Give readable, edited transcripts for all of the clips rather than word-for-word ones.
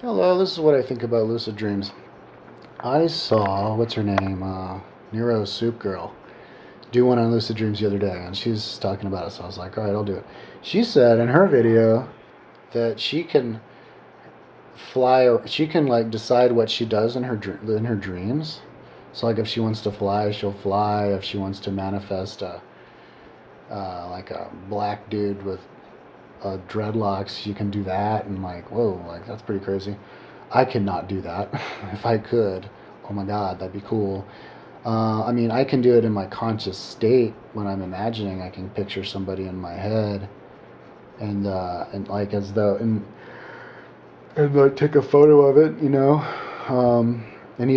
Hello, this is what I think about lucid dreams. I saw, what's her name, Nero Soup Girl, do one on lucid dreams the other day, and she's talking about it, so I was like, all right, I'll do it. She said in her video that she can she can like decide what she does in her dreams. So like if she wants to fly, she'll fly. If she wants to manifest like a black dude with dreadlocks, you can do that. And like, whoa, like that's pretty crazy. I cannot do that. If I could, oh my god, that'd be cool. I mean, I can do it in my conscious state when I'm imagining. I can picture somebody in my head, and like as though and like take a photo of it, um, and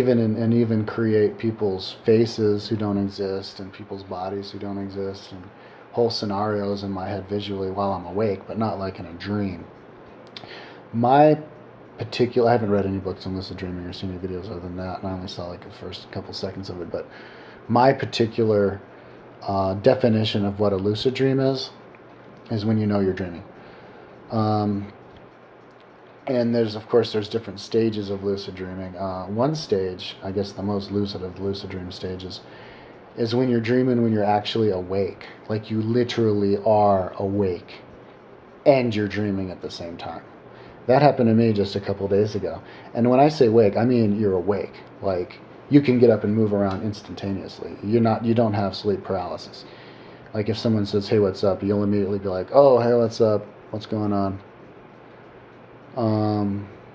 even create people's faces who don't exist and people's bodies who don't exist and whole scenarios in my head visually while I'm awake, but not like in a dream. My I haven't read any books on lucid dreaming or seen any videos other than that, and I only saw like the first couple seconds of it. But my particular definition of what a lucid dream is when you know you're dreaming. Um, and there's different stages of lucid dreaming. One stage, I guess the most lucid of the lucid dream stages, is when you're dreaming when you're actually awake, like you literally are awake, and you're dreaming at the same time. That happened to me just a couple days ago. And when I say wake, I mean you're awake. Like you can get up and move around instantaneously. You don't have sleep paralysis. Like if someone says, "Hey, what's up?" you'll immediately be like, "Oh, hey, what's up? What's going on?"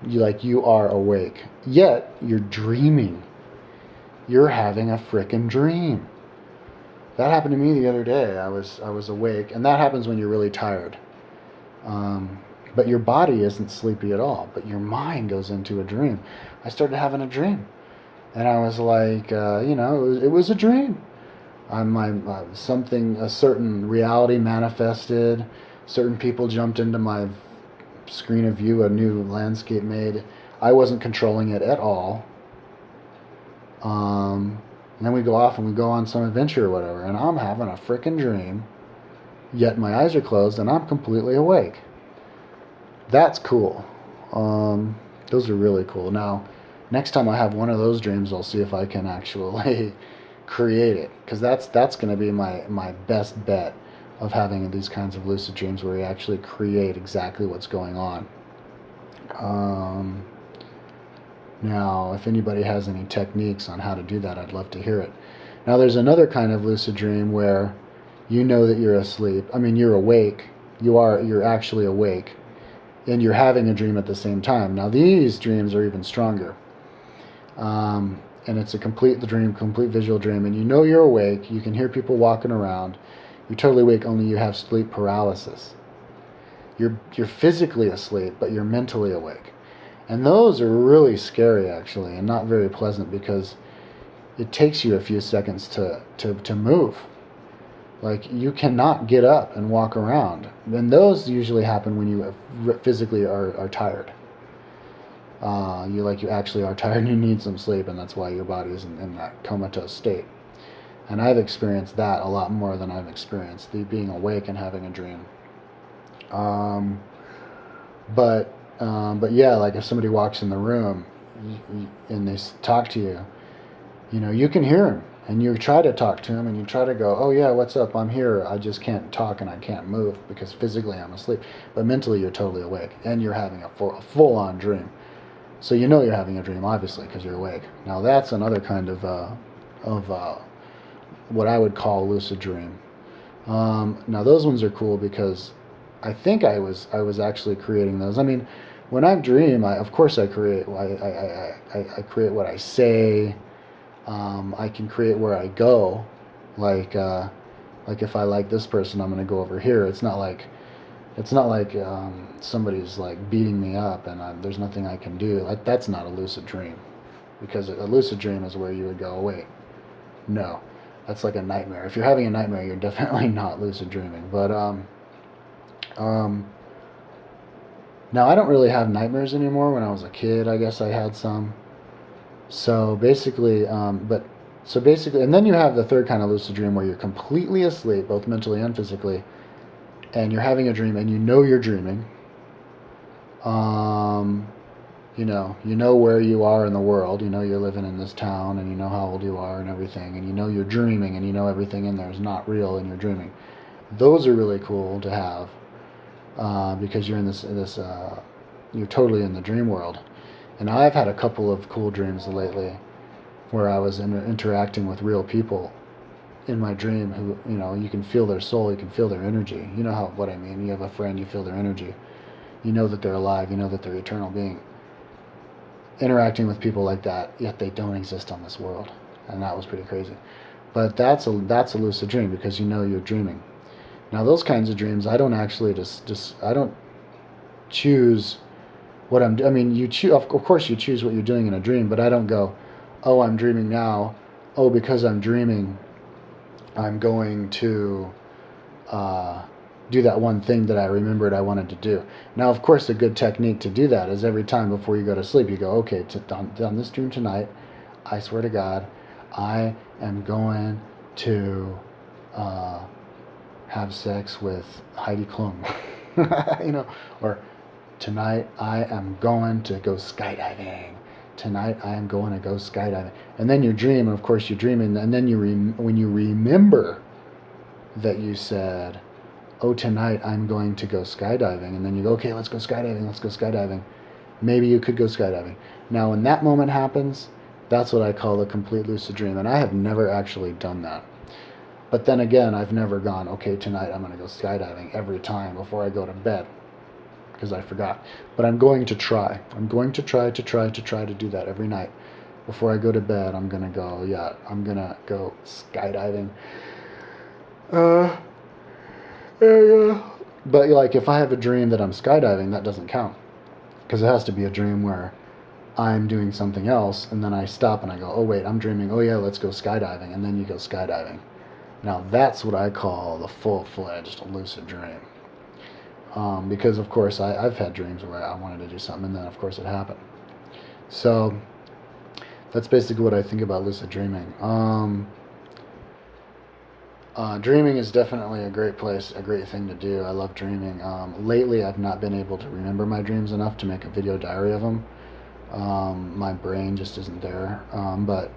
You are awake. Yet you're dreaming. You're having a frickin' dream. That happened to me the other day. I was awake, and that happens when you're really tired. Um, but your body isn't sleepy at all, but your mind goes into a dream. I started having a dream, and I was like, it was a dream. A certain reality manifested. Certain people jumped into my screen of view. A new landscape made. I wasn't controlling it at all. And then we go off and we go on some adventure or whatever, and I'm having a freaking dream. Yet my eyes are closed and I'm completely awake. That's cool. Um, those are really cool. Now, next time I have one of those dreams, I'll see if I can actually create it, because that's going to be my best bet of having these kinds of lucid dreams where you actually create exactly what's going on. Um, Now, if anybody has any techniques on how to do that, I'd love to hear it. Now, there's another kind of lucid dream where you know that you're asleep. I mean, you're awake. You're actually awake, and you're having a dream at the same time. Now, these dreams are even stronger. And it's a complete visual dream, and you know you're awake. You can hear people walking around. You're totally awake, only you have sleep paralysis. You're physically asleep, but you're mentally awake. And those are really scary, actually, and not very pleasant, because it takes you a few seconds to move. Like, you cannot get up and walk around. And those usually happen when you physically are tired. You actually are tired and you need some sleep, and that's why your body is in that comatose state. And I've experienced that a lot more than I've experienced the being awake and having a dream. Um, but but yeah, like if somebody walks in the room and they talk to you, you can hear them, and you try to talk to them, and you try to go, "Oh yeah, what's up? I'm here. I just can't talk and I can't move because physically I'm asleep, but mentally you're totally awake and you're having a full-on dream." So you know you're having a dream, obviously, because you're awake. Now that's another kind of what I would call a lucid dream. Now those ones are cool because I think I was actually creating those. I mean, when I dream, of course I create. I create what I say. I can create where I go. Like like if I like this person, I'm going to go over here. It's not like somebody's like beating me up and there's nothing I can do. Like that's not a lucid dream, because a lucid dream is where you would go, "Oh, wait, no, that's like a nightmare." If you're having a nightmare, you're definitely not lucid dreaming. But um, now I don't really have nightmares anymore. When I was a kid, I guess I had some. So basically, and then you have the third kind of lucid dream where you're completely asleep, both mentally and physically, and you're having a dream, and you know you're dreaming. Um, you know where you are in the world, you know you're living in this town, and you know how old you are and everything, and you know you're dreaming, and you know everything in there is not real and you're dreaming. Those are really cool to have, because you're in this you're totally in the dream world. And I've had a couple of cool dreams lately where I was interacting with real people in my dream who, you can feel their soul, you can feel their energy. You know what I mean. You have a friend, you feel their energy. You know that they're alive, you know that they're eternal being. Interacting with people like that, yet they don't exist on this world. And that was pretty crazy. But that's a lucid dream, because you know you're dreaming. Now those kinds of dreams, I don't actually I don't choose what I mean, you choose, of course you choose what you're doing in a dream, but I don't go, oh, I'm dreaming now. Oh, because I'm dreaming, I'm going to do that one thing that I remembered I wanted to do. Now, of course, a good technique to do that is every time before you go to sleep, you go, okay, on this dream tonight, I swear to God, I am going to have sex with Heidi Klum. Or tonight I am going to go skydiving. Tonight I am going to go skydiving. And then you dream, and of course you dream, and then when you remember that you said, oh, tonight I'm going to go skydiving, and then you go, okay, let's go skydiving. Maybe you could go skydiving. Now, when that moment happens, that's what I call a complete lucid dream, and I have never actually done that. But then again, I've never gone, okay, tonight I'm going to go skydiving every time before I go to bed, because I forgot. But I'm going to try. I'm going to try to do that every night. Before I go to bed, I'm going to go, yeah, I'm going to go skydiving. But like, if I have a dream that I'm skydiving, that doesn't count, because it has to be a dream where I'm doing something else, and then I stop and I go, oh wait, I'm dreaming, oh yeah, let's go skydiving, and then you go skydiving. Now that's what I call the full-fledged lucid dream. Because of course I've had dreams where I wanted to do something, and then of course it happened. So that's basically what I think about lucid dreaming. Dreaming is definitely a great thing to do. I love dreaming. Lately, I've not been able to remember my dreams enough to make a video diary of them. My brain just isn't there. But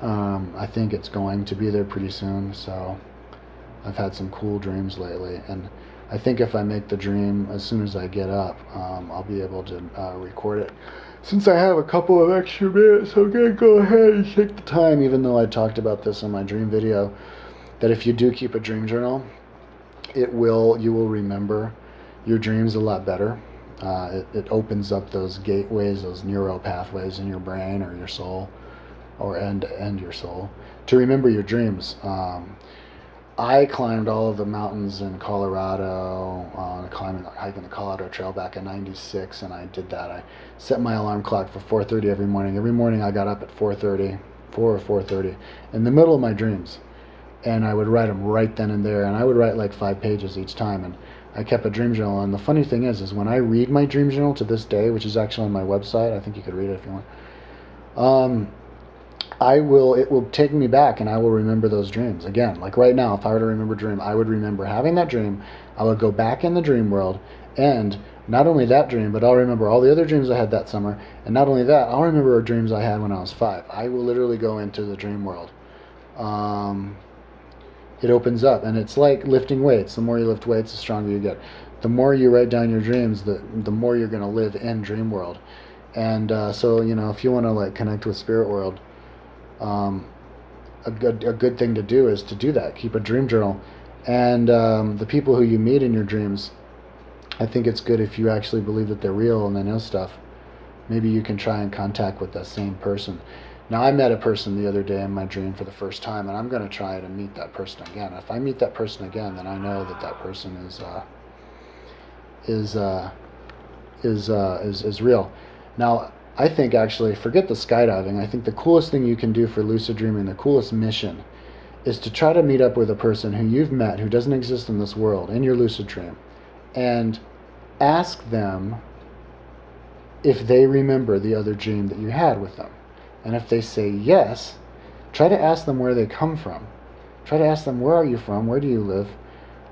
I think it's going to be there pretty soon. So I've had some cool dreams lately, and I think if I make the dream as soon as I get up, I'll be able to record it. Since I have a couple of extra minutes, I'm going to go ahead and take the time, even though I talked about this in my dream video, that if you do keep a dream journal, you will remember your dreams a lot better. It opens up those gateways, those neural pathways in your brain or your soul, and your soul, to remember your dreams. I climbed all of the mountains in Colorado, hiking the Colorado Trail back in '96, and I did that. I set my alarm clock for 4:30 every morning. Every morning I got up at 4:30, 4 or 4:30, in the middle of my dreams, and I would write them right then and there, and I would write like 5 pages each time, and I kept a dream journal. And the funny thing is when I read my dream journal to this day, which is actually on my website, I think you could read it if you want, it will take me back, and I will remember those dreams again. Like right now, if I were to remember a dream, I would remember having that dream. I would go back in the dream world, and not only that dream, but I'll remember all the other dreams I had that summer, and not only that, I'll remember dreams I had when I was 5. I will literally go into the dream world. It opens up, and it's like lifting weights. The more you lift weights, the stronger you get. The more you write down your dreams, the more you're going to live in dream world. And so if you want to like connect with spirit world, a good thing to do is to do that. Keep a dream journal, and the people who you meet in your dreams, I think it's good if you actually believe that they're real and they know stuff. Maybe you can try and contact with that same person. Now, I met a person the other day in my dream for the first time, and I'm going to try to meet that person again. If I meet that person again, then I know that that person is real. Now, I think actually, forget the skydiving. I think the coolest thing you can do for lucid dreaming, the coolest mission, is to try to meet up with a person who you've met who doesn't exist in this world in your lucid dream, and ask them if they remember the other dream that you had with them. And if they say yes, try to ask them where they come from. Try to ask them, where are you from? Where do you live?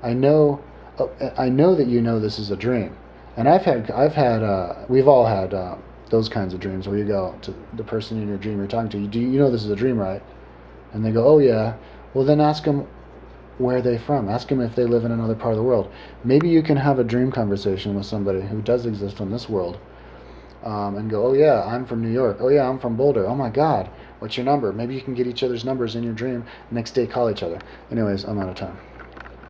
I know that you know this is a dream. And we've all had Those kinds of dreams where you go to the person in your dream you're talking to, you know this is a dream, right? And they go, oh yeah. Well, then ask them where they're from. Ask them if they live in another part of the world. Maybe you can have a dream conversation with somebody who does exist in this world, and go, oh yeah, I'm from New York. Oh yeah, I'm from Boulder. Oh my God, what's your number? Maybe you can get each other's numbers in your dream. Next day, call each other. Anyways, I'm out of time.